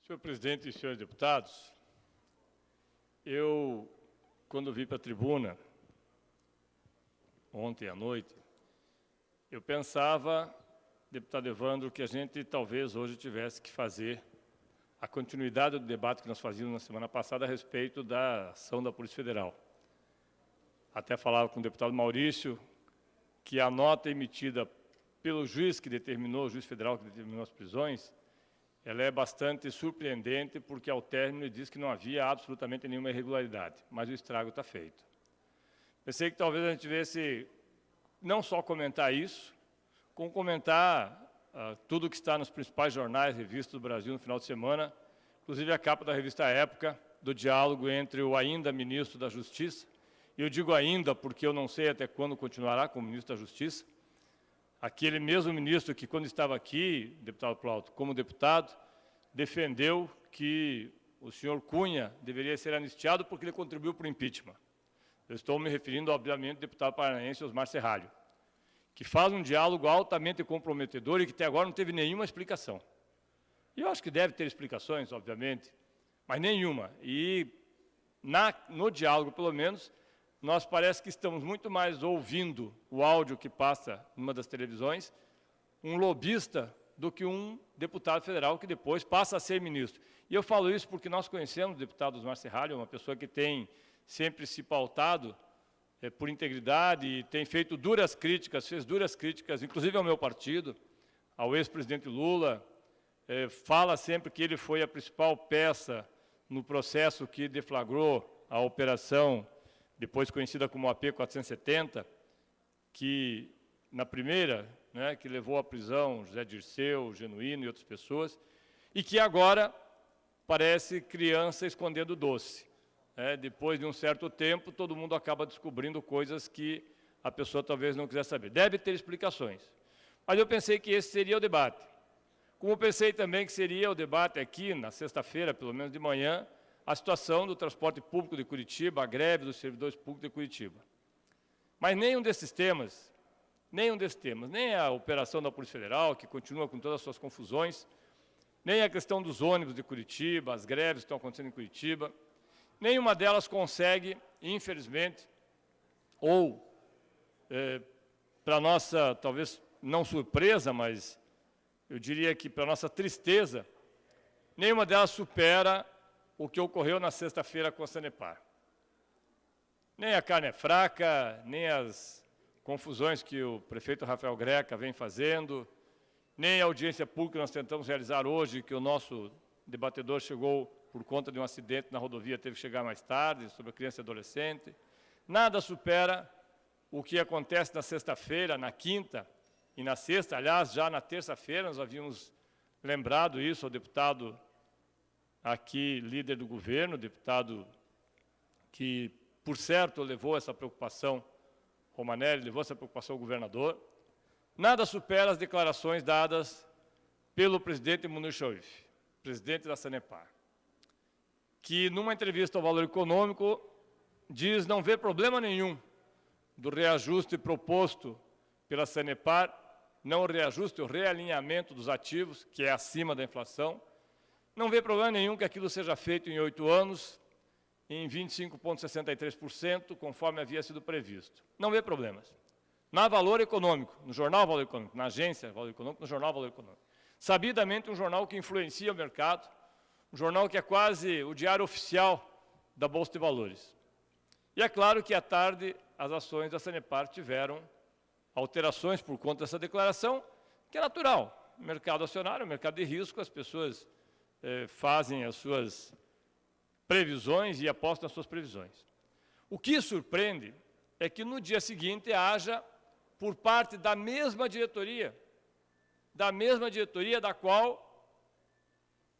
Senhor presidente e senhores deputados, quando vim para a tribuna, ontem à noite, eu pensava, deputado Evandro, que a gente talvez hoje tivesse que fazer a continuidade do debate que nós fazíamos na semana passada a respeito da ação da Polícia Federal. Até falava com o deputado Maurício que a nota emitida pelo juiz que determinou, o juiz federal que determinou as prisões, ela é bastante surpreendente, porque ao término ele diz que não havia absolutamente nenhuma irregularidade, mas o estrago está feito. Pensei que talvez a gente tivesse não só comentar isso, como comentar tudo o que está nos principais jornais, revistas do Brasil no final de semana, inclusive a capa da revista Época, do diálogo entre o ainda ministro da Justiça, e eu digo ainda porque eu não sei até quando continuará como ministro da Justiça, aquele mesmo ministro que, quando estava aqui, deputado Plauto, como deputado, defendeu que o senhor Cunha deveria ser anistiado porque ele contribuiu para o impeachment. Eu estou me referindo, obviamente, ao deputado paranaense Osmar Serralho, que faz um diálogo altamente comprometedor e que até agora não teve nenhuma explicação. E eu acho que deve ter explicações, obviamente, mas nenhuma. E no diálogo, pelo menos, nós parece que estamos muito mais ouvindo o áudio que passa numa das televisões, um lobista, do que um deputado federal que depois passa a ser ministro. E eu falo isso porque nós conhecemos o deputado Osmar Serralho, uma pessoa que tem sempre se pautado por integridade e tem feito duras críticas, fez duras críticas, inclusive ao meu partido, ao ex-presidente Lula, fala sempre que ele foi a principal peça no processo que deflagrou a operação, depois conhecida como AP 470, que na primeira, que levou à prisão José Dirceu, Genuíno e outras pessoas, e que agora parece criança escondendo doce. Depois de um certo tempo, todo mundo acaba descobrindo coisas que a pessoa talvez não quisesse saber. Deve ter explicações. Mas eu pensei que esse seria o debate. Como pensei também que seria o debate aqui, na sexta-feira, pelo menos de manhã, a situação do transporte público de Curitiba, a greve dos servidores públicos de Curitiba. Mas nenhum desses temas, nem a operação da Polícia Federal, que continua com todas as suas confusões, nem a questão dos ônibus de Curitiba, as greves que estão acontecendo em Curitiba, nenhuma delas consegue, infelizmente, ou, para nossa, talvez não surpresa, mas eu diria que para nossa tristeza, nenhuma delas supera o que ocorreu na sexta-feira com a Sanepar. Nem a carne é fraca, nem as confusões que o prefeito Rafael Greca vem fazendo, nem a audiência pública que nós tentamos realizar hoje, que o nosso debatedor chegou por conta de um acidente na rodovia, teve que chegar mais tarde, sobre a criança e adolescente. Nada supera o que acontece na sexta-feira, na quinta e na sexta. Aliás, já na terça-feira nós havíamos lembrado isso ao deputado aqui, líder do governo, deputado que, por certo, levou essa preocupação, Romanelli, levou essa preocupação ao governador. Nada supera as declarações dadas pelo presidente Munir Chauf, presidente da Sanepar, que, numa entrevista ao Valor Econômico, diz não ver problema nenhum do reajuste proposto pela Sanepar, não o reajuste, o realinhamento dos ativos, que é acima da inflação, não vê problema nenhum que aquilo seja feito em 8 anos, em 25,63%, conforme havia sido previsto. Não vê problemas. Na Valor Econômico, no jornal Valor Econômico, na agência Valor Econômico, no jornal Valor Econômico. Sabidamente um jornal que influencia o mercado, um jornal que é quase o diário oficial da Bolsa de Valores. E é claro que, à tarde, as ações da Sanepar tiveram alterações por conta dessa declaração, que é natural. O mercado acionário, o mercado de risco, as pessoas fazem as suas previsões e apostam nas suas previsões. O que surpreende é que no dia seguinte haja, por parte da mesma diretoria da qual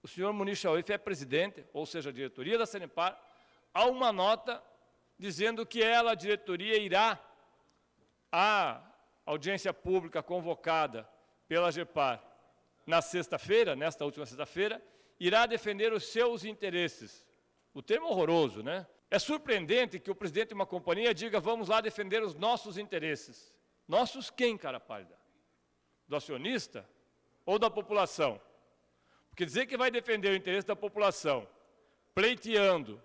o senhor Munir Chauf é presidente, ou seja, a diretoria da Sanepar, há uma nota dizendo que ela, a diretoria, irá à audiência pública convocada pela GEPAR na sexta-feira, nesta última sexta-feira, irá defender os seus interesses. O termo horroroso, né? É surpreendente que o presidente de uma companhia diga vamos lá defender os nossos interesses. Nossos quem, cara pálida? Do acionista ou da população? Porque dizer que vai defender o interesse da população, pleiteando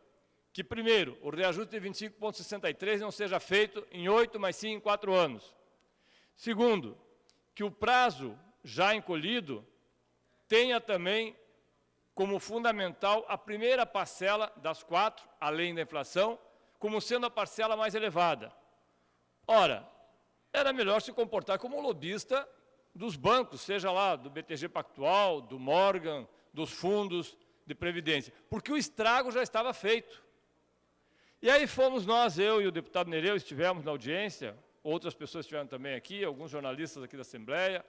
que, primeiro, o reajuste de 25,63 não seja feito em 8, mas sim em 4 anos. Segundo, que o prazo já encolhido tenha também como fundamental a primeira parcela das 4, além da inflação, como sendo a parcela mais elevada. Ora, era melhor se comportar como lobista dos bancos, seja lá do BTG Pactual, do Morgan, dos fundos de previdência, porque o estrago já estava feito. E aí fomos nós, eu e o deputado Nereu, estivemos na audiência, outras pessoas estiveram também aqui, alguns jornalistas aqui da Assembleia,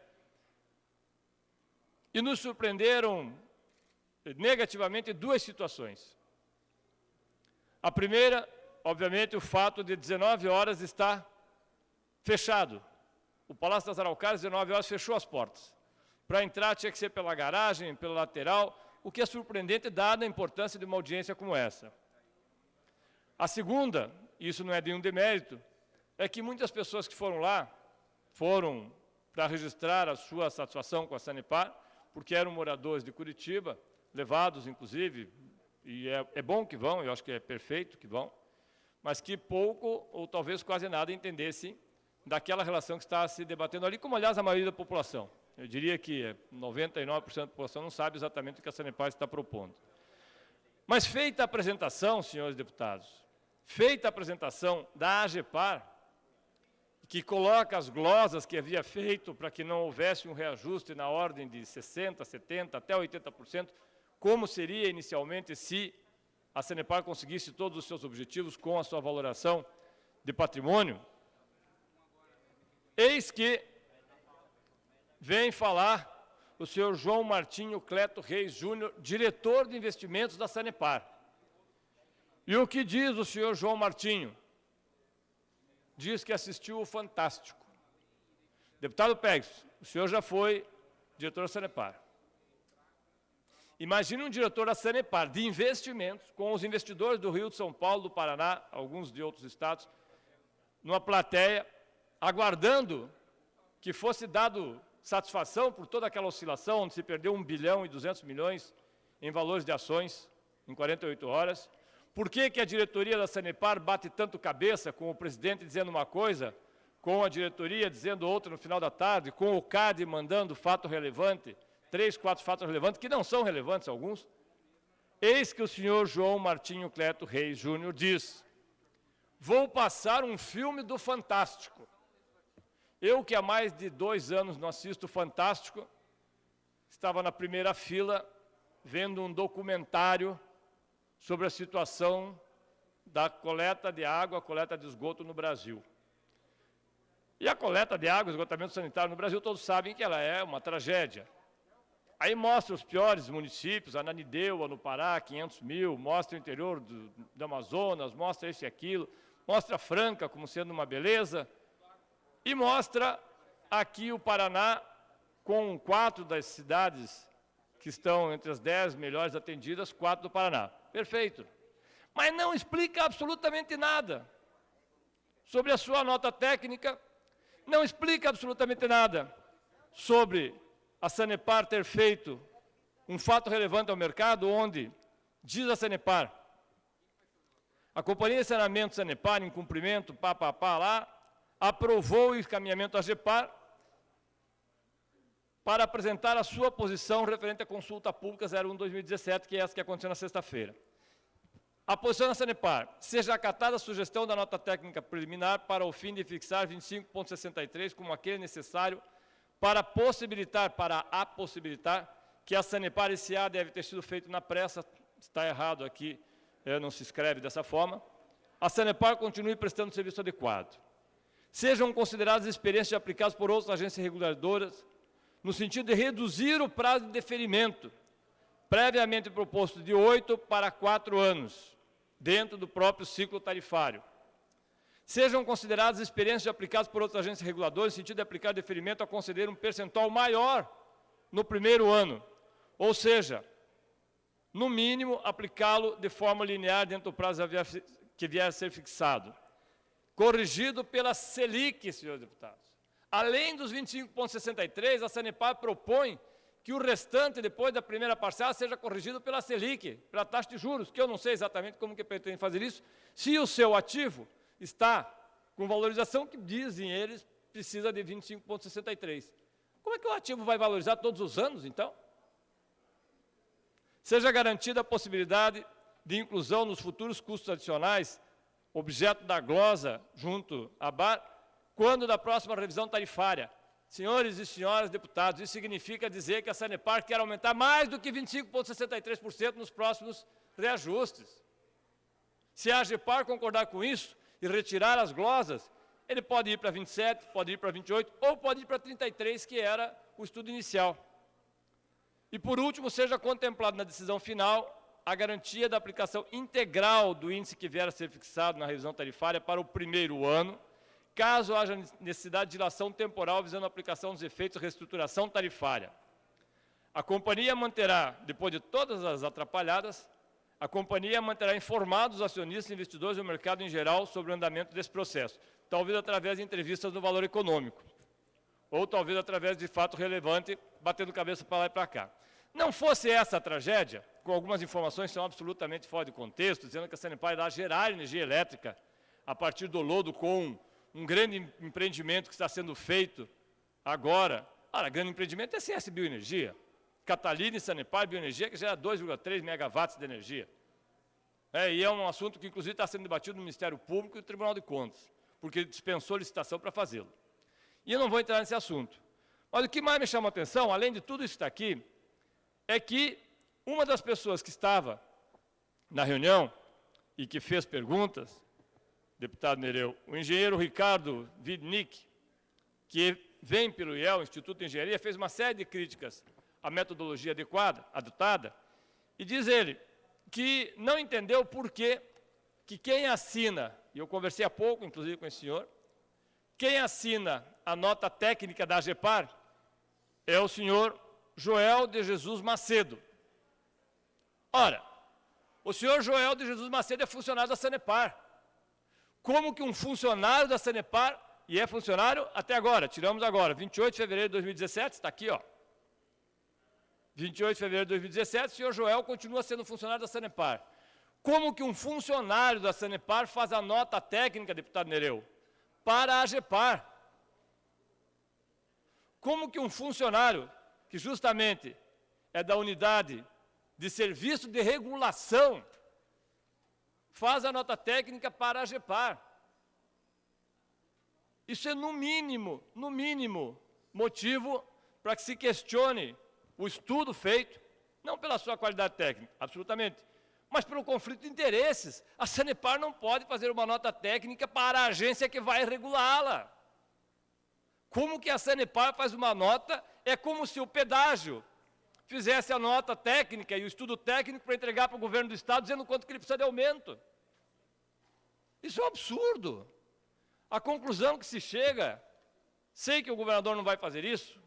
e nos surpreenderam negativamente 2 situações. A primeira, obviamente, o fato de 19 horas estar fechado. O Palácio das Araucárias, 19 horas, fechou as portas. Para entrar tinha que ser pela garagem, pela lateral, o que é surpreendente dada a importância de uma audiência como essa. A segunda, isso não é nenhum demérito, é que muitas pessoas que foram lá, foram para registrar a sua satisfação com a Sanepar, porque eram moradores de Curitiba, levados, inclusive, e é bom que vão, eu acho que é perfeito que vão, mas que pouco, ou talvez quase nada, entendessem daquela relação que está se debatendo ali, como, aliás, a maioria da população. Eu diria que 99% da população não sabe exatamente o que a Sanepar está propondo. Mas feita a apresentação, senhores deputados, feita a apresentação da AGEPAR, que coloca as glosas que havia feito para que não houvesse um reajuste na ordem de 60%, 70%, até 80%, como seria inicialmente se a Sanepar conseguisse todos os seus objetivos com a sua valoração de patrimônio, eis que vem falar o senhor João Martinho Cleto Reis Júnior, diretor de investimentos da Sanepar. E o que diz o senhor João Martinho? Diz que assistiu o Fantástico. Deputado Pérez, o senhor já foi diretor da Sanepar. Imagine um diretor da Sanepar de investimentos, com os investidores do Rio de São Paulo, do Paraná, alguns de outros estados, numa plateia, aguardando que fosse dado satisfação por toda aquela oscilação, onde se perdeu 1 bilhão e 200 milhões em valores de ações em 48 horas. Por que que a diretoria da Sanepar bate tanto cabeça com o presidente dizendo uma coisa, com a diretoria dizendo outra no final da tarde, com o CAD mandando fato relevante, 3, 4 fatos relevantes, que não são relevantes alguns? Eis que o senhor João Martinho Cleto Reis Júnior diz: vou passar um filme do Fantástico. Eu, que há mais de 2 anos não assisto Fantástico, estava na primeira fila vendo um documentário sobre a situação da coleta de água, coleta de esgoto no Brasil. E a coleta de água, esgotamento sanitário no Brasil, todos sabem que ela é uma tragédia. Aí mostra os piores municípios, Ananindeua, no Pará, 500 mil, mostra o interior do Amazonas, mostra isso e aquilo, mostra Franca como sendo uma beleza, e mostra aqui o Paraná com 4 das cidades que estão entre as 10 melhores atendidas, 4 do Paraná. Perfeito. Mas não explica absolutamente nada sobre a sua nota técnica, não explica absolutamente nada sobre a Sanepar ter feito um fato relevante ao mercado, onde, diz a Sanepar, a Companhia de Saneamento Sanepar, em cumprimento, lá, aprovou o encaminhamento à AGEPAR para apresentar a sua posição referente à consulta pública 01/2017, que é essa que aconteceu na sexta-feira. A posição da Sanepar: seja acatada a sugestão da nota técnica preliminar para o fim de fixar 25,63 como aquele necessário para possibilitar que a Sanepar S.A. deve ter sido feito na pressa, está errado aqui, não se escreve dessa forma, a Sanepar continue prestando serviço adequado. Sejam consideradas experiências aplicadas por outras agências reguladoras, no sentido de reduzir o prazo de deferimento, previamente proposto de 8 para 4 anos, dentro do próprio ciclo tarifário. Sejam consideradas experiências aplicadas por outras agências reguladoras, no sentido de aplicar deferimento a conceder um percentual maior no primeiro ano, ou seja, no mínimo, aplicá-lo de forma linear dentro do prazo que vier a ser fixado. Corrigido pela Selic, senhores deputados. Além dos 25,63, a Sanepar propõe que o restante, depois da primeira parcela, seja corrigido pela Selic, pela taxa de juros, que eu não sei exatamente como que pretende fazer isso, se o seu ativo está com valorização que, dizem eles, precisa de 25,63. Como é que o ativo vai valorizar todos os anos, então? Seja garantida a possibilidade de inclusão nos futuros custos adicionais, objeto da glosa junto à BAR, quando da próxima revisão tarifária. Senhores e senhoras deputados, isso significa dizer que a Sanepar quer aumentar mais do que 25,63% nos próximos reajustes. Se a AGEPAR concordar com isso e retirar as glosas, ele pode ir para 27, pode ir para 28 ou pode ir para 33, que era o estudo inicial. E, por último, seja contemplado na decisão final a garantia da aplicação integral do índice que vier a ser fixado na revisão tarifária para o primeiro ano, caso haja necessidade de dilação temporal visando a aplicação dos efeitos de reestruturação tarifária. A companhia manterá, depois de todas as atrapalhadas, a companhia manterá informados os acionistas e investidores do mercado em geral sobre o andamento desse processo, talvez através de entrevistas no Valor Econômico, ou talvez através de fato relevante, batendo cabeça para lá e para cá. Não fosse essa a tragédia, com algumas informações que são absolutamente fora de contexto, dizendo que a Sanepar irá gerar energia elétrica a partir do lodo com um grande empreendimento que está sendo feito agora. Ora, grande empreendimento é CS Bioenergia. Catalina e Sanepar Bioenergia, que gera 2,3 megawatts de energia. E é um assunto que, inclusive, está sendo debatido no Ministério Público e no Tribunal de Contas, porque ele dispensou licitação para fazê-lo. E eu não vou entrar nesse assunto. Mas o que mais me chama a atenção, além de tudo isso que está aqui, é que uma das pessoas que estava na reunião e que fez perguntas, deputado Nereu, o engenheiro Ricardo Widnick, que vem pelo IEL, Instituto de Engenharia, fez uma série de críticas à metodologia adotada, e diz ele que não entendeu por que quem assina, e eu conversei há pouco, inclusive, com esse senhor, quem assina a nota técnica da AGEPAR é o senhor Joel de Jesus Macedo. Ora, o senhor Joel de Jesus Macedo é funcionário da Sanepar. Como que um funcionário da Sanepar, e é funcionário até agora, tiramos agora, 28 de fevereiro de 2017, está aqui, ó. 28 de fevereiro de 2017, o senhor Joel continua sendo funcionário da Sanepar. Como que um funcionário da Sanepar faz a nota técnica, deputado Nereu, para a AGEPAR? Como que um funcionário, que justamente é da unidade de serviço de regulação, faz a nota técnica para a AGEPAR? Isso é, no mínimo, motivo para que se questione o estudo feito, não pela sua qualidade técnica, absolutamente, mas pelo conflito de interesses. A Sanepar não pode fazer uma nota técnica para a agência que vai regulá-la. Como que a Sanepar faz uma nota? É como se o pedágio fizesse a nota técnica e o estudo técnico para entregar para o governo do Estado, dizendo quanto que ele precisa de aumento. Isso é um absurdo. A conclusão que se chega, sei que o governador não vai fazer isso,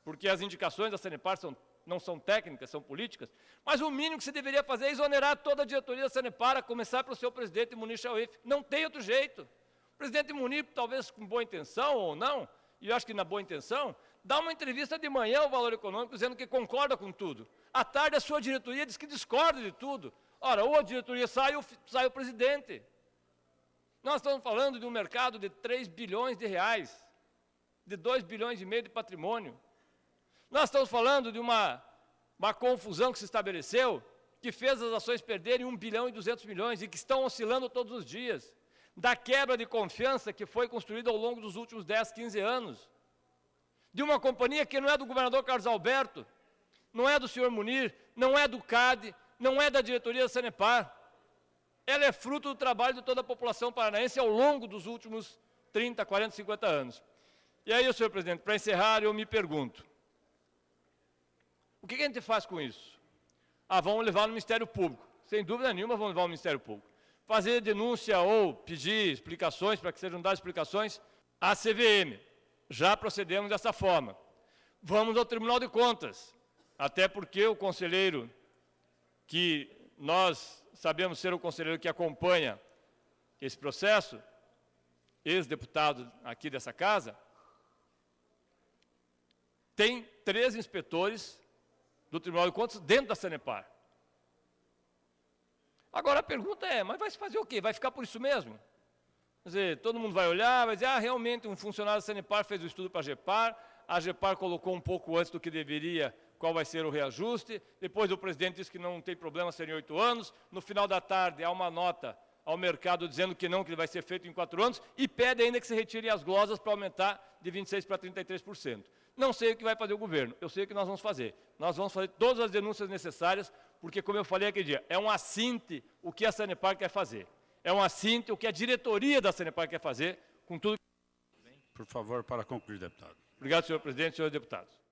porque as indicações da Sanepar não são técnicas, são políticas, mas o mínimo que se deveria fazer é exonerar toda a diretoria da Sanepar, a começar pelo seu presidente, Munir Chauif. Não tem outro jeito. O presidente Munir, talvez com boa intenção ou não, e eu acho que na boa intenção, dá uma entrevista de manhã ao Valor Econômico dizendo que concorda com tudo. À tarde a sua diretoria diz que discorda de tudo. Ora, ou a diretoria sai ou sai o presidente. Nós estamos falando de um mercado de 3 bilhões de reais, de 2 bilhões e meio de patrimônio. Nós estamos falando de uma confusão que se estabeleceu, que fez as ações perderem 1 bilhão e 200 milhões e que estão oscilando todos os dias. Da quebra de confiança que foi construída ao longo dos últimos 10, 15 anos. De uma companhia que não é do governador Carlos Alberto, não é do senhor Munir, não é do CAD, não é da diretoria da Sanepar. Ela é fruto do trabalho de toda a população paranaense ao longo dos últimos 30, 40, 50 anos. E aí, senhor presidente, para encerrar, eu me pergunto, o que a gente faz com isso? Vamos levar no Ministério Público. Sem dúvida nenhuma, vamos levar no Ministério Público. Fazer denúncia ou pedir explicações, para que sejam dadas explicações, à CVM. Já procedemos dessa forma. Vamos ao Tribunal de Contas, até porque o conselheiro que nós sabemos ser o conselheiro que acompanha esse processo, ex-deputado aqui dessa casa, tem 3 inspetores do Tribunal de Contas dentro da Sanepar. Agora a pergunta é, mas vai se fazer o quê? Vai ficar por isso mesmo? Quer dizer, todo mundo vai olhar, vai dizer, realmente um funcionário da Sanepar fez o estudo para a GEPAR colocou um pouco antes do que deveria qual vai ser o reajuste, depois o presidente disse que não tem problema ser em 8 anos, no final da tarde há uma nota ao mercado dizendo que não, que ele vai ser feito em 4 anos, e pede ainda que se retirem as glosas para aumentar de 26% para 33%. Não sei o que vai fazer o governo, eu sei o que nós vamos fazer. Nós vamos fazer todas as denúncias necessárias, porque, como eu falei aquele dia, é um assinte o que a Sanepar quer fazer. É um assinte o que a diretoria da Sanepar quer fazer, com tudo. Por favor, para concluir, deputado. Obrigado, senhor presidente e senhores deputados.